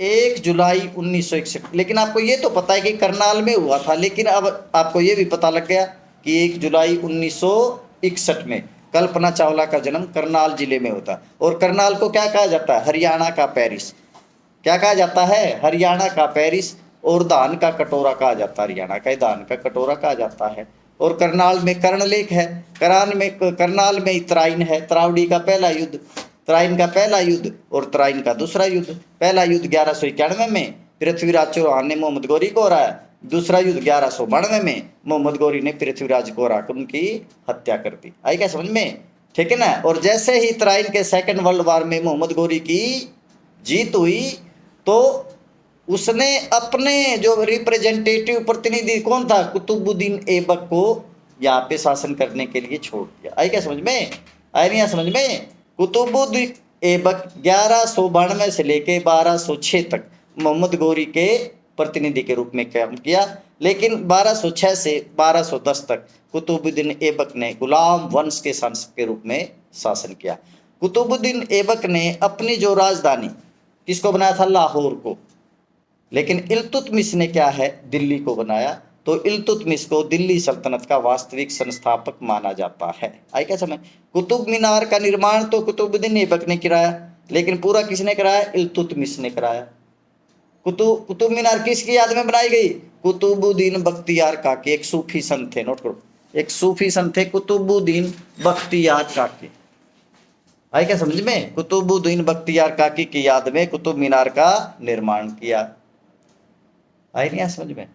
1 जुलाई 1961। लेकिन आपको ये तो पता है कि करनाल में हुआ था, लेकिन अब आपको ये भी पता लग गया कि 1 जुलाई 1961 में कल्पना चावला का जन्म करनाल जिले में होता। और करनाल को क्या कहा जाता है? हरियाणा का पेरिस। क्या कहा जाता है? हरियाणा का पेरिस। और धान का कटोरा कहा जाता है, हरियाणा का धान का कटोरा कहा जाता है। और करनाल में कर्ण लेक है, करनाल में तराइन है, तरावड़ी का पहला युद्ध, तराइन का पहला युद्ध और तराइन का दूसरा युद्ध। पहला युद्ध 1191 में पृथ्वीराज चौहान ने मोहम्मद गौरी को हराया। दूसरा युद्ध 1192 में मोहम्मद गौरी ने पृथ्वीराज को हराकर उनकी हत्या कर दी। आई क्या समझ में? ठीक है ना। और जैसे ही तराइन के सेकंड वर्ल्ड वार में मोहम्मद गौरी की जीत हुई तो उसने अपने जो रिप्रेजेंटेटिव प्रतिनिधि कौन था, कुतुबुद्दीन ऐबक को यहाँ पे शासन करने के लिए छोड़ दिया। आई क्या समझ में? आई नहीं समझ में? कुतुबुद्दीन ऐबक 1192 से लेके 1206 तक मोहम्मद गौरी के प्रतिनिधि के रूप में काम किया। लेकिन 1206 से 1210 तक कुतुबुद्दीन ऐबक ने गुलाम वंश के शासक के रूप में शासन किया। कुतुबुद्दीन ऐबक ने अपनी जो राजधानी किसको बनाया था? लाहौर को। लेकिन इल्तुतमिश ने क्या है? दिल्ली को बनाया। तो इल्तुतमिश को दिल्ली सल्तनत का वास्तविक संस्थापक माना जाता है। आई क्या समझ? कुतुब मीनार का निर्माण तो कुतुबुद्दीन ऐबक ने कराया, लेकिन पूरा किसने कराया? इल्तुतमिश ने कराया। कुतुब मीनार किसकी याद में बनाई गई? कुतुबुद्दीन बख्तियार काकी, एक सूफी संत थे, नोट करो, एक सूफी संत थे कुतुबुद्दीन बख्तियार काकी। आई क्या समझ में? कुतुबुद्दीन बख्तियार काकी की याद में कुतुब मीनार का निर्माण किया। आई नहीं समझ में?